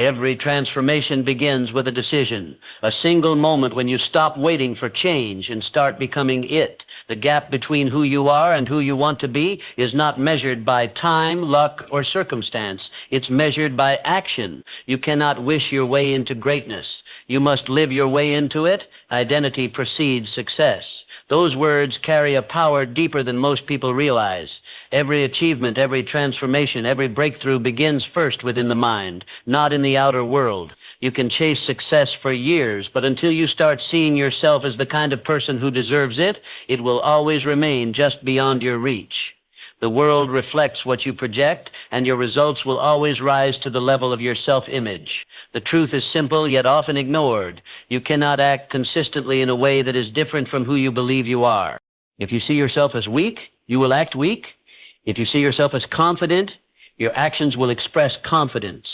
Every transformation begins with a decision, a single moment when you stop waiting for change and start becoming it. The gap between who you are and who you want to be is not measured by time, luck, or circumstance. It's measured by action. You cannot wish your way into greatness. You must live your way into it. Identity precedes success. Those words carry a power deeper than most people realize. Every achievement, every transformation, every breakthrough begins first within the mind, not in the outer world. You can chase success for years, but until you start seeing yourself as the kind of person who deserves it, it will always remain just beyond your reach. The world reflects what you project, and your results will always rise to the level of your self-image. The truth is simple, yet often ignored. You cannot act consistently in a way that is different from who you believe you are. If you see yourself as weak, you will act weak. If you see yourself as confident, your actions will express confidence.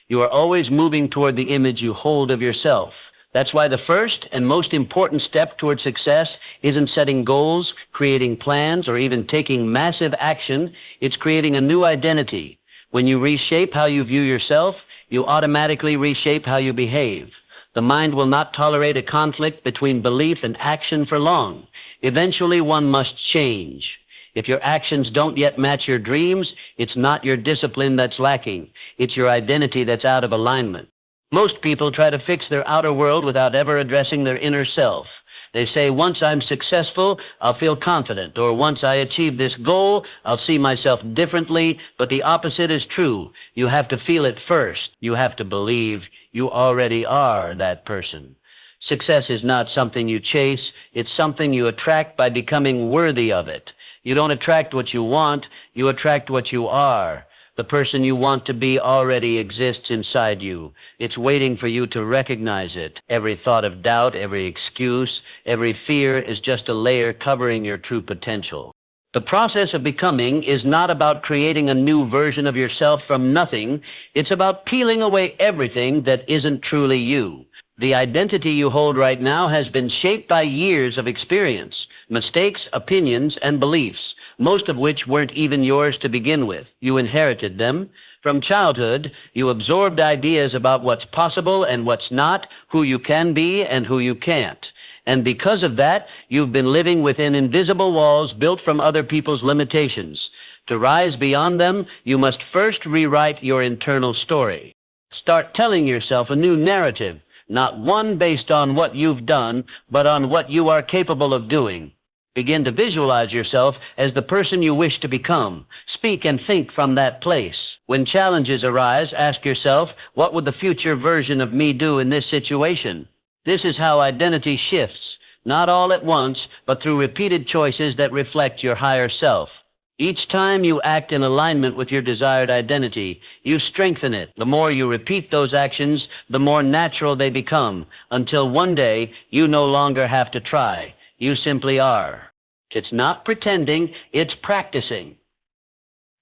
You are always moving toward the image you hold of yourself. That's why the first and most important step toward success isn't setting goals, creating plans, or even taking massive action. It's creating a new identity. When you reshape how you view yourself, you automatically reshape how you behave. The mind will not tolerate a conflict between belief and action for long. Eventually, one must change. If your actions don't yet match your dreams, it's not your discipline that's lacking. It's your identity that's out of alignment. Most people try to fix their outer world without ever addressing their inner self. They say, once I'm successful, I'll feel confident, or once I achieve this goal, I'll see myself differently, but the opposite is true. You have to feel it first. You have to believe you already are that person. Success is not something you chase. It's something you attract by becoming worthy of it. You don't attract what you want. You attract what you are. The person you want to be already exists inside you. It's waiting for you to recognize it. Every thought of doubt, every excuse, every fear is just a layer covering your true potential. The process of becoming is not about creating a new version of yourself from nothing. It's about peeling away everything that isn't truly you. The identity you hold right now has been shaped by years of experience, mistakes, opinions, and beliefs, most of which weren't even yours to begin with. You inherited them. From childhood, you absorbed ideas about what's possible and what's not, who you can be and who you can't. And because of that, you've been living within invisible walls built from other people's limitations. To rise beyond them, you must first rewrite your internal story. Start telling yourself a new narrative, not one based on what you've done, but on what you are capable of doing. Begin to visualize yourself as the person you wish to become. Speak and think from that place. When challenges arise, ask yourself, what would the future version of me do in this situation? This is how identity shifts, not all at once, but through repeated choices that reflect your higher self. Each time you act in alignment with your desired identity, you strengthen it. The more you repeat those actions, the more natural they become, until one day you no longer have to try. You simply are. It's not pretending, it's practicing.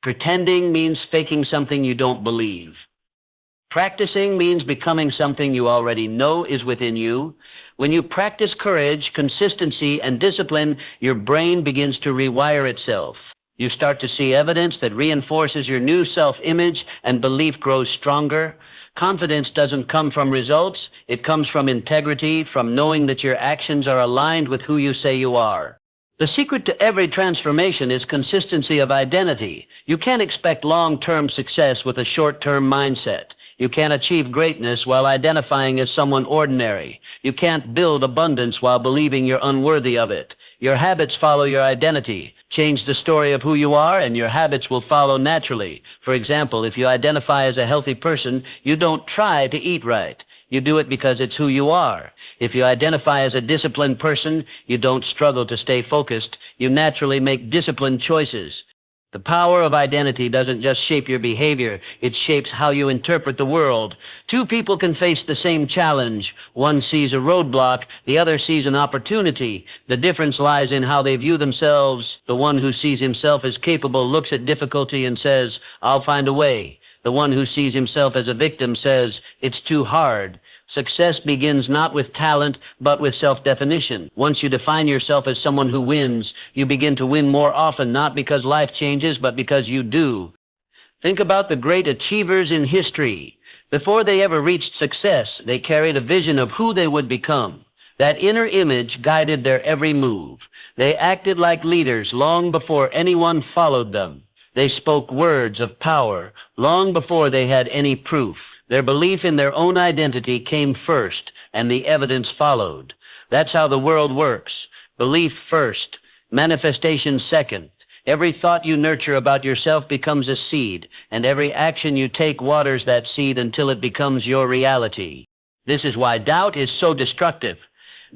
Pretending means faking something you don't believe. Practicing means becoming something you already know is within you. When you practice courage, consistency, and discipline, your brain begins to rewire itself. You start to see evidence that reinforces your new self-image, and belief grows stronger. Confidence doesn't come from results. It comes from integrity, from knowing that your actions are aligned with who you say you are. The secret to every transformation is consistency of identity. You can't expect long-term success with a short-term mindset. You can't achieve greatness while identifying as someone ordinary. You can't build abundance while believing you're unworthy of it. Your habits follow your identity. Change the story of who you are, and your habits will follow naturally. For example, if you identify as a healthy person, you don't try to eat right. You do it because it's who you are. If you identify as a disciplined person, you don't struggle to stay focused. You naturally make disciplined choices. The power of identity doesn't just shape your behavior, it shapes how you interpret the world. Two people can face the same challenge. One sees a roadblock, the other sees an opportunity. The difference lies in how they view themselves. The one who sees himself as capable looks at difficulty and says, "I'll find a way." The one who sees himself as a victim says, "It's too hard." Success begins not with talent, but with self-definition. Once you define yourself as someone who wins, you begin to win more often, not because life changes, but because you do. Think about the great achievers in history. Before they ever reached success, they carried a vision of who they would become. That inner image guided their every move. They acted like leaders long before anyone followed them. They spoke words of power long before they had any proof. Their belief in their own identity came first, and the evidence followed. That's how the world works. Belief first, manifestation second. Every thought you nurture about yourself becomes a seed, and every action you take waters that seed until it becomes your reality. This is why doubt is so destructive.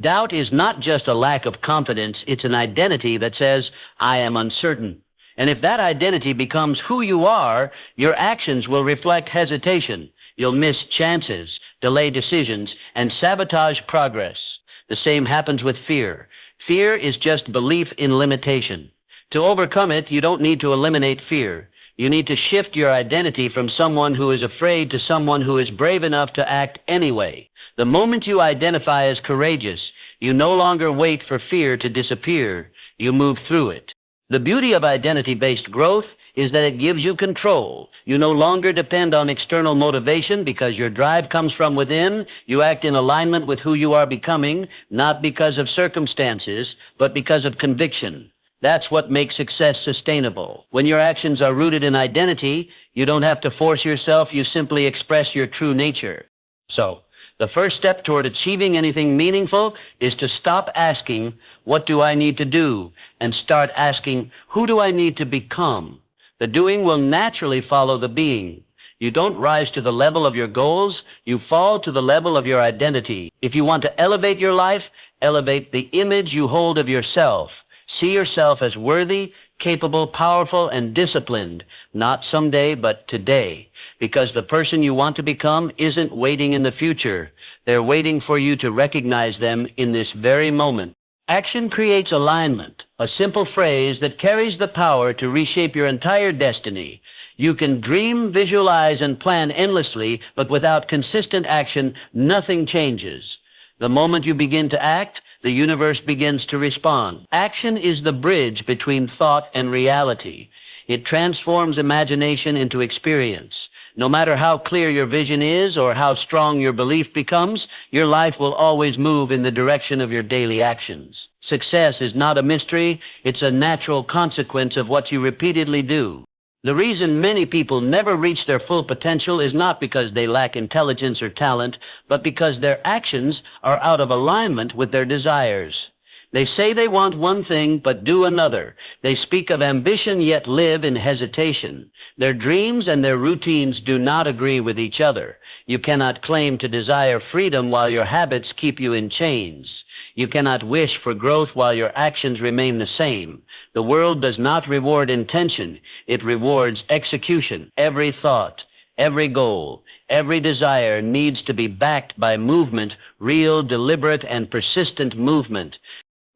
Doubt is not just a lack of confidence, it's an identity that says, I am uncertain. And if that identity becomes who you are, your actions will reflect hesitation. You'll miss chances, delay decisions, and sabotage progress. The same happens with fear. Fear is just belief in limitation. To overcome it, you don't need to eliminate fear. You need to shift your identity from someone who is afraid to someone who is brave enough to act anyway. The moment you identify as courageous, you no longer wait for fear to disappear. You move through it. The beauty of identity-based growth is that it gives you control. You no longer depend on external motivation because your drive comes from within. You act in alignment with who you are becoming, not because of circumstances, but because of conviction. That's what makes success sustainable. When your actions are rooted in identity, you don't have to force yourself, you simply express your true nature. So, the first step toward achieving anything meaningful is to stop asking, what do I need to do? And start asking, who do I need to become? The doing will naturally follow the being. You don't rise to the level of your goals, you fall to the level of your identity. If you want to elevate your life, elevate the image you hold of yourself. See yourself as worthy, capable, powerful, and disciplined, not someday, but today. Because the person you want to become isn't waiting in the future. They're waiting for you to recognize them in this very moment. Action creates alignment, a simple phrase that carries the power to reshape your entire destiny. You can dream, visualize, and plan endlessly, but without consistent action, nothing changes. The moment you begin to act, the universe begins to respond. Action is the bridge between thought and reality. It transforms imagination into experience. No matter how clear your vision is or how strong your belief becomes, your life will always move in the direction of your daily actions. Success is not a mystery, it's a natural consequence of what you repeatedly do. The reason many people never reach their full potential is not because they lack intelligence or talent, but because their actions are out of alignment with their desires. They say they want one thing, but do another. They speak of ambition, yet live in hesitation. Their dreams and their routines do not agree with each other. You cannot claim to desire freedom while your habits keep you in chains. You cannot wish for growth while your actions remain the same. The world does not reward intention. It rewards execution. Every thought, every goal, every desire needs to be backed by movement, real, deliberate, and persistent movement.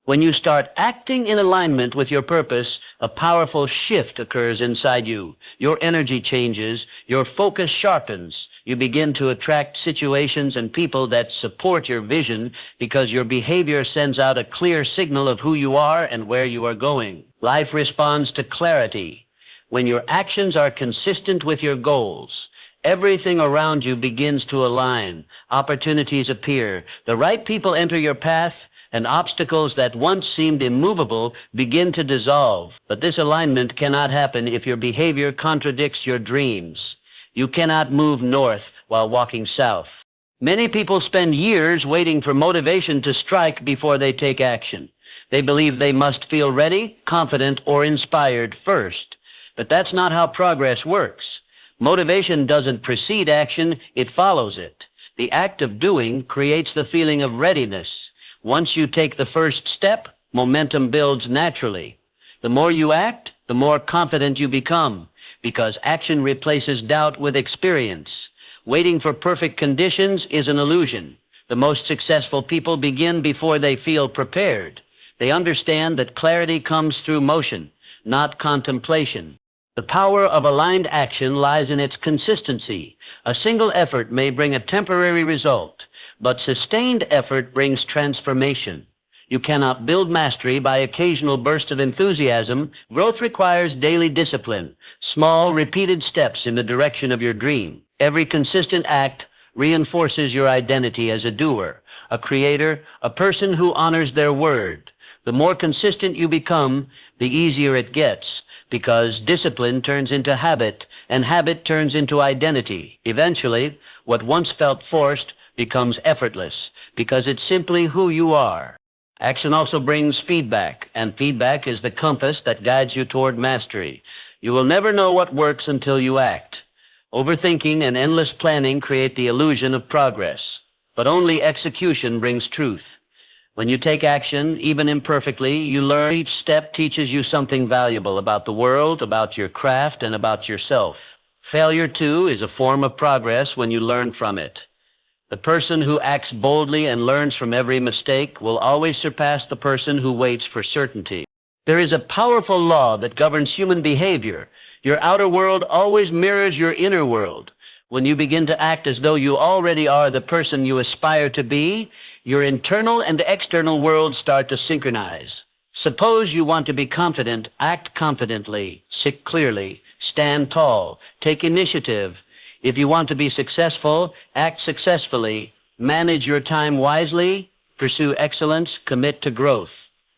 When you start acting in alignment with your purpose, a powerful shift occurs inside you. Your energy changes, your focus sharpens. You begin to attract situations and people that support your vision because your behavior sends out a clear signal of who you are and where you are going. Life responds to clarity. When your actions are consistent with your goals, everything around you begins to align. Opportunities appear. The right people enter your path, and obstacles that once seemed immovable begin to dissolve. But this alignment cannot happen if your behavior contradicts your dreams. You cannot move north while walking south. Many people spend years waiting for motivation to strike before they take action. They believe they must feel ready, confident, or inspired first. But that's not how progress works. Motivation doesn't precede action, it follows it. The act of doing creates the feeling of readiness. Once you take the first step, momentum builds naturally. The more you act, the more confident you become, because action replaces doubt with experience. Waiting for perfect conditions is an illusion. The most successful people begin before they feel prepared. They understand that clarity comes through motion, not contemplation. The power of aligned action lies in its consistency. A single effort may bring a temporary result, but sustained effort brings transformation. You cannot build mastery by occasional bursts of enthusiasm. Growth requires daily discipline, small, repeated steps in the direction of your dream. Every consistent act reinforces your identity as a doer, a creator, a person who honors their word. The more consistent you become, the easier it gets, because discipline turns into habit, and habit turns into identity. Eventually, what once felt forced becomes effortless, because it's simply who you are. Action also brings feedback, and feedback is the compass that guides you toward mastery. You will never know what works until you act. Overthinking and endless planning create the illusion of progress, but only execution brings truth. When you take action, even imperfectly, you learn each step teaches you something valuable about the world, about your craft, and about yourself. Failure, too, is a form of progress when you learn from it. The person who acts boldly and learns from every mistake will always surpass the person who waits for certainty. There is a powerful law that governs human behavior. Your outer world always mirrors your inner world. When you begin to act as though you already are the person you aspire to be, your internal and external worlds start to synchronize. Suppose you want to be confident, act confidently, sit clearly, stand tall, take initiative. If you want to be successful, act successfully, manage your time wisely, pursue excellence, commit to growth.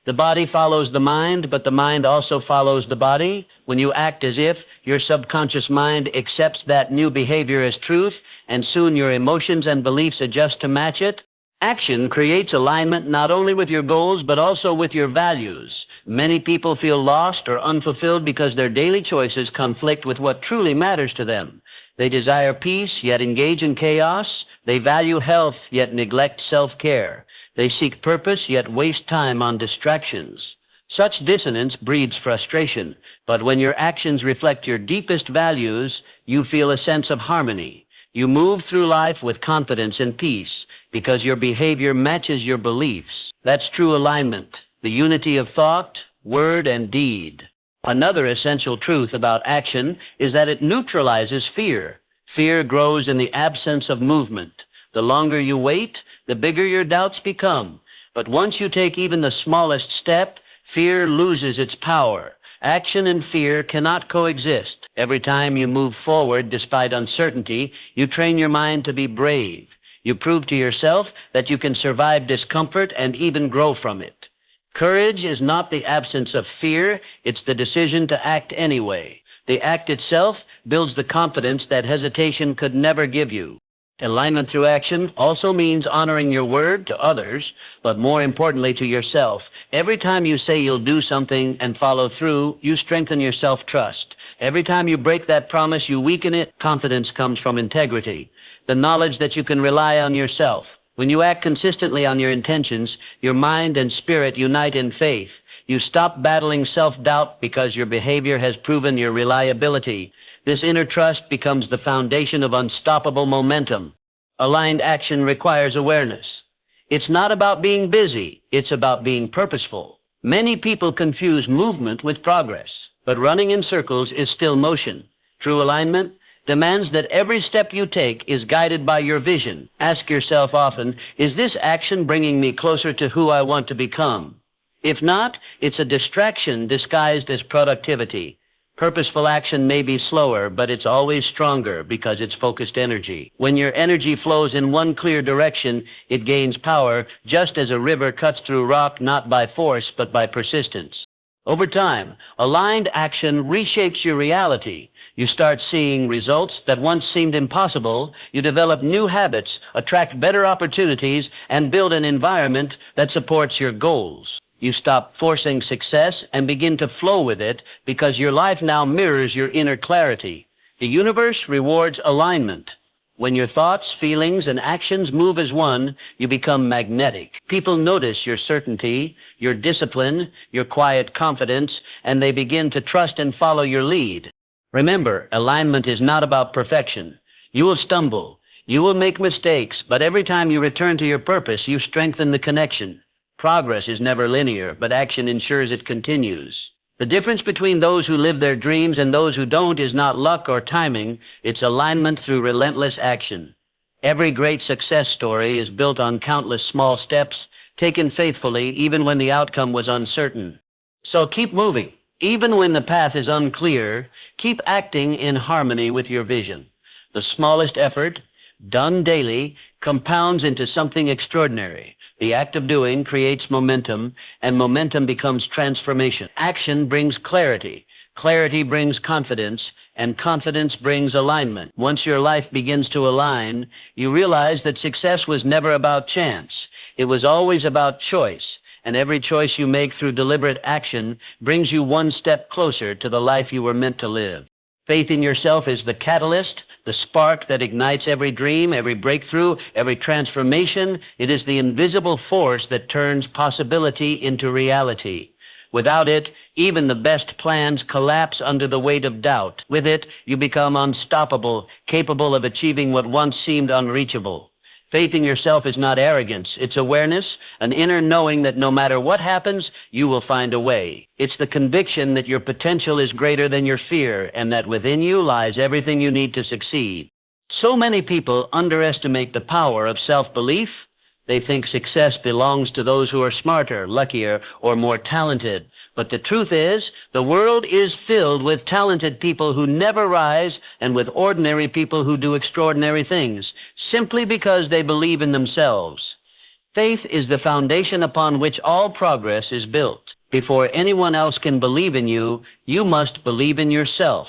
The body follows the mind, but the mind also follows the body. When you act as if, your subconscious mind accepts that new behavior as truth, and soon your emotions and beliefs adjust to match it. Action creates alignment not only with your goals, but also with your values. Many people feel lost or unfulfilled because their daily choices conflict with what truly matters to them. They desire peace, yet engage in chaos. They value health, yet neglect self-care. They seek purpose, yet waste time on distractions. Such dissonance breeds frustration, but when your actions reflect your deepest values, you feel a sense of harmony. You move through life with confidence and peace, because your behavior matches your beliefs. That's true alignment, the unity of thought, word, and deed. Another essential truth about action is that it neutralizes fear. Fear grows in the absence of movement. The longer you wait, the bigger your doubts become. But once you take even the smallest step, fear loses its power. Action and fear cannot coexist. Every time you move forward despite uncertainty, you train your mind to be brave. You prove to yourself that you can survive discomfort and even grow from it. Courage is not the absence of fear, it's the decision to act anyway. The act itself builds the confidence that hesitation could never give you. Alignment through action also means honoring your word to others, but more importantly to yourself. Every time you say you'll do something and follow through, you strengthen your self-trust. Every time you break that promise, you weaken it. Confidence comes from integrity, the knowledge that you can rely on yourself. When you act consistently on your intentions, your mind and spirit unite in faith. You stop battling self-doubt because your behavior has proven your reliability. This inner trust becomes the foundation of unstoppable momentum. Aligned action requires awareness. It's not about being busy, it's about being purposeful. Many people confuse movement with progress, but running in circles is still motion. True alignment demands that every step you take is guided by your vision. Ask yourself often, is this action bringing me closer to who I want to become? If not, it's a distraction disguised as productivity. Purposeful action may be slower, but it's always stronger because it's focused energy. When your energy flows in one clear direction, it gains power, just as a river cuts through rock not by force, but by persistence. Over time, aligned action reshapes your reality. You start seeing results that once seemed impossible. You develop new habits, attract better opportunities, and build an environment that supports your goals. You stop forcing success and begin to flow with it because your life now mirrors your inner clarity. The universe rewards alignment. When your thoughts, feelings, and actions move as one, you become magnetic. People notice your certainty, your discipline, your quiet confidence, and they begin to trust and follow your lead. Remember, alignment is not about perfection. You will stumble. You will make mistakes, but every time you return to your purpose, you strengthen the connection. Progress is never linear, but action ensures it continues. The difference between those who live their dreams and those who don't is not luck or timing, it's alignment through relentless action. Every great success story is built on countless small steps, taken faithfully even when the outcome was uncertain. So keep moving. Even when the path is unclear, keep acting in harmony with your vision. The smallest effort, done daily, compounds into something extraordinary. The act of doing creates momentum, and momentum becomes transformation. Action brings clarity. Clarity brings confidence, and confidence brings alignment. Once your life begins to align, you realize that success was never about chance. It was always about choice, and every choice you make through deliberate action brings you one step closer to the life you were meant to live. Faith in yourself is the catalyst, the spark that ignites every dream, every breakthrough, every transformation. It is the invisible force that turns possibility into reality. Without it, even the best plans collapse under the weight of doubt. With it, you become unstoppable, capable of achieving what once seemed unreachable. Faith in yourself is not arrogance. It's awareness, an inner knowing that no matter what happens, you will find a way. It's the conviction that your potential is greater than your fear and that within you lies everything you need to succeed. So many people underestimate the power of self-belief. They think success belongs to those who are smarter, luckier, or more talented. But the truth is, the world is filled with talented people who never rise and with ordinary people who do extraordinary things, simply because they believe in themselves. Faith is the foundation upon which all progress is built. Before anyone else can believe in you, you must believe in yourself.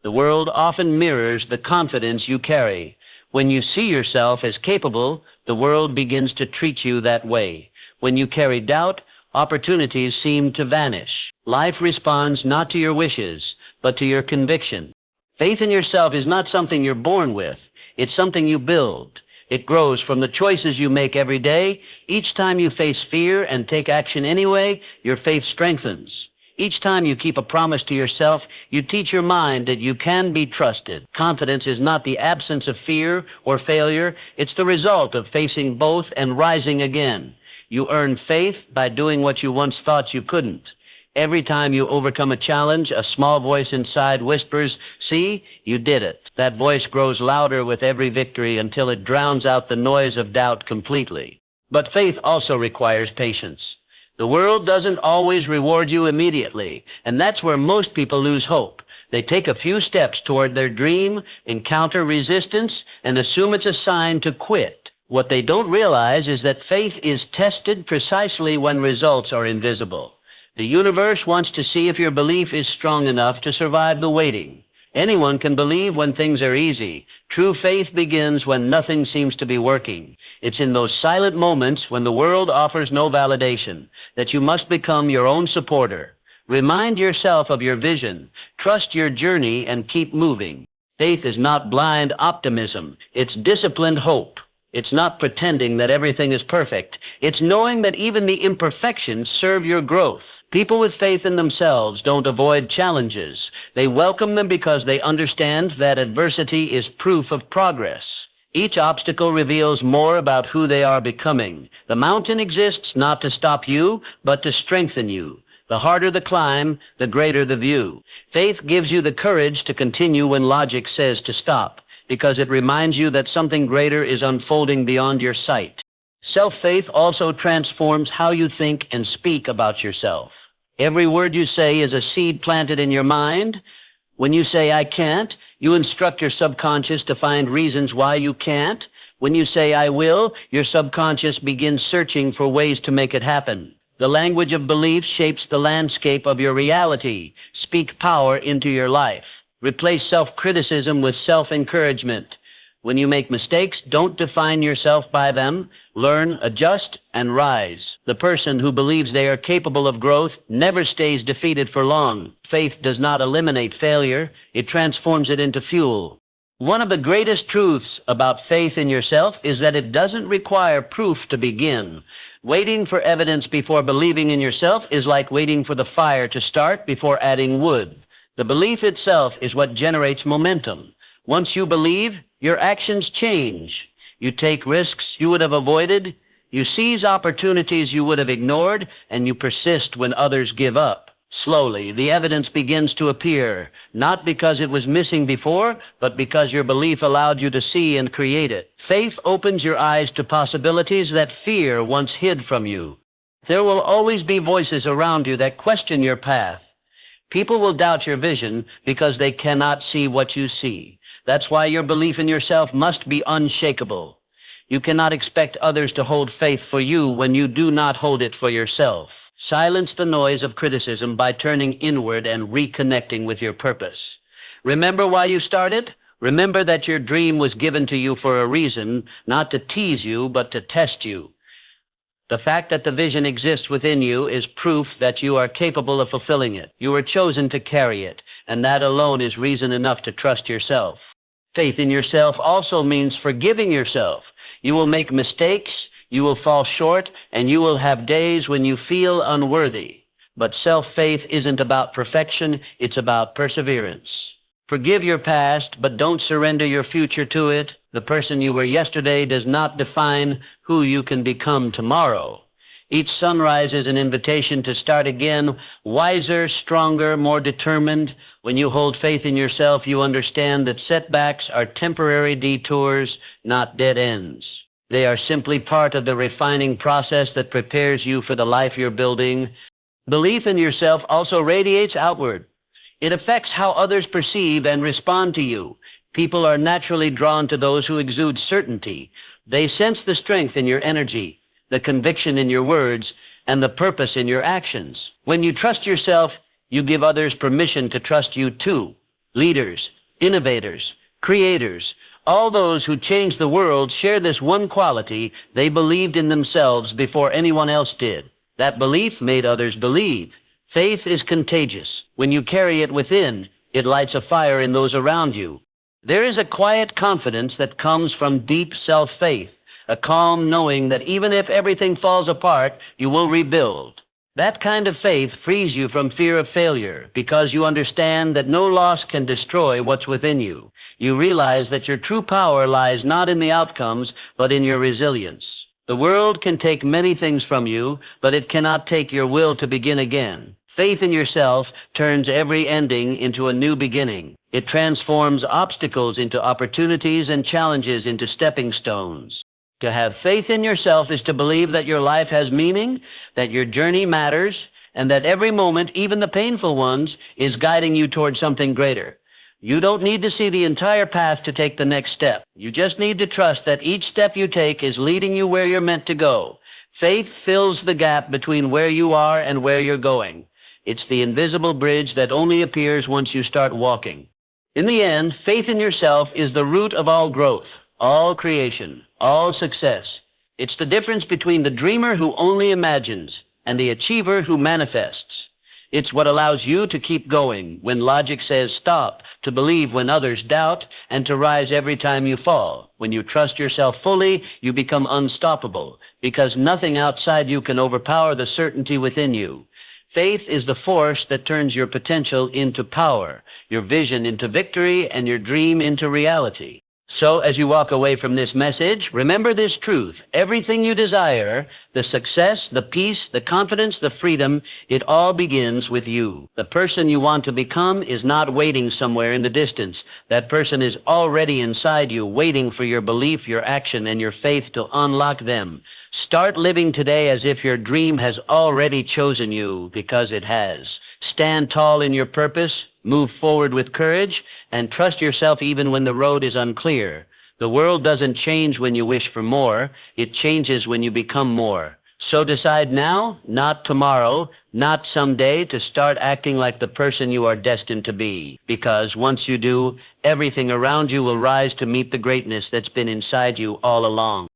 The world often mirrors the confidence you carry. When you see yourself as capable, the world begins to treat you that way. When you carry doubt, opportunities seem to vanish. Life responds not to your wishes, but to your conviction. Faith in yourself is not something you're born with. It's something you build. It grows from the choices you make every day. Each time you face fear and take action anyway, your faith strengthens. Each time you keep a promise to yourself, you teach your mind that you can be trusted. Confidence is not the absence of fear or failure. It's the result of facing both and rising again. You earn faith by doing what you once thought you couldn't. Every time you overcome a challenge, a small voice inside whispers, "See, you did it." That voice grows louder with every victory until it drowns out the noise of doubt completely. But faith also requires patience. The world doesn't always reward you immediately, and that's where most people lose hope. They take a few steps toward their dream, encounter resistance, and assume it's a sign to quit. What they don't realize is that faith is tested precisely when results are invisible. The universe wants to see if your belief is strong enough to survive the waiting. Anyone can believe when things are easy. True faith begins when nothing seems to be working. It's in those silent moments when the world offers no validation that you must become your own supporter. Remind yourself of your vision. Trust your journey and keep moving. Faith is not blind optimism. It's disciplined hope. It's not pretending that everything is perfect. It's knowing that even the imperfections serve your growth. People with faith in themselves don't avoid challenges. They welcome them because they understand that adversity is proof of progress. Each obstacle reveals more about who they are becoming. The mountain exists not to stop you, but to strengthen you. The harder the climb, the greater the view. Faith gives you the courage to continue when logic says to stop, because it reminds you that something greater is unfolding beyond your sight. Self-faith also transforms how you think and speak about yourself. Every word you say is a seed planted in your mind. When you say, "I can't," you instruct your subconscious to find reasons why you can't. When you say, "I will," your subconscious begins searching for ways to make it happen. The language of belief shapes the landscape of your reality. Speak power into your life. Replace self-criticism with self-encouragement. When you make mistakes, don't define yourself by them. Learn, adjust, and rise. The person who believes they are capable of growth never stays defeated for long. Faith does not eliminate failure. It transforms it into fuel. One of the greatest truths about faith in yourself is that it doesn't require proof to begin. Waiting for evidence before believing in yourself is like waiting for the fire to start before adding wood. The belief itself is what generates momentum. Once you believe, your actions change. You take risks you would have avoided, you seize opportunities you would have ignored, and you persist when others give up. Slowly, the evidence begins to appear, not because it was missing before, but because your belief allowed you to see and create it. Faith opens your eyes to possibilities that fear once hid from you. There will always be voices around you that question your path. People will doubt your vision because they cannot see what you see. That's why your belief in yourself must be unshakable. You cannot expect others to hold faith for you when you do not hold it for yourself. Silence the noise of criticism by turning inward and reconnecting with your purpose. Remember why you started? Remember that your dream was given to you for a reason, not to tease you, but to test you. The fact that the vision exists within you is proof that you are capable of fulfilling it. You were chosen to carry it, and that alone is reason enough to trust yourself. Faith in yourself also means forgiving yourself. You will make mistakes, you will fall short, and you will have days when you feel unworthy. But self-faith isn't about perfection, it's about perseverance. Forgive your past, but don't surrender your future to it. The person you were yesterday does not define who you can become tomorrow. Each sunrise is an invitation to start again, wiser, stronger, more determined. When you hold faith in yourself, you understand that setbacks are temporary detours, not dead ends. They are simply part of the refining process that prepares you for the life you're building. Belief in yourself also radiates outward. It affects how others perceive and respond to you. People are naturally drawn to those who exude certainty. They sense the strength in your energy, the conviction in your words, and the purpose in your actions. When you trust yourself, you give others permission to trust you too. Leaders, innovators, creators, all those who change the world share this one quality: they believed in themselves before anyone else did. That belief made others believe. Faith is contagious. When you carry it within, it lights a fire in those around you. There is a quiet confidence that comes from deep self-faith, a calm knowing that even if everything falls apart, you will rebuild. That kind of faith frees you from fear of failure because you understand that no loss can destroy what's within you. You realize that your true power lies not in the outcomes, but in your resilience. The world can take many things from you, but it cannot take your will to begin again. Faith in yourself turns every ending into a new beginning. It transforms obstacles into opportunities and challenges into stepping stones. To have faith in yourself is to believe that your life has meaning, that your journey matters, and that every moment, even the painful ones, is guiding you toward something greater. You don't need to see the entire path to take the next step. You just need to trust that each step you take is leading you where you're meant to go. Faith fills the gap between where you are and where you're going. It's the invisible bridge that only appears once you start walking. In the end, faith in yourself is the root of all growth, all creation, all success. It's the difference between the dreamer who only imagines and the achiever who manifests. It's what allows you to keep going when logic says stop, to believe when others doubt, and to rise every time you fall. When you trust yourself fully, you become unstoppable, because nothing outside you can overpower the certainty within you. Faith is the force that turns your potential into power, your vision into victory, and your dream into reality. So as you walk away from this message, remember this truth. Everything you desire, the success, the peace, the confidence, the freedom, it all begins with you. The person you want to become is not waiting somewhere in the distance. That person is already inside you, waiting for your belief, your action, and your faith to unlock them. Start living today as if your dream has already chosen you, because it has. Stand tall in your purpose, move forward with courage, and trust yourself even when the road is unclear. The world doesn't change when you wish for more. It changes when you become more. So decide now, not tomorrow, not someday, to start acting like the person you are destined to be. Because once you do, everything around you will rise to meet the greatness that's been inside you all along.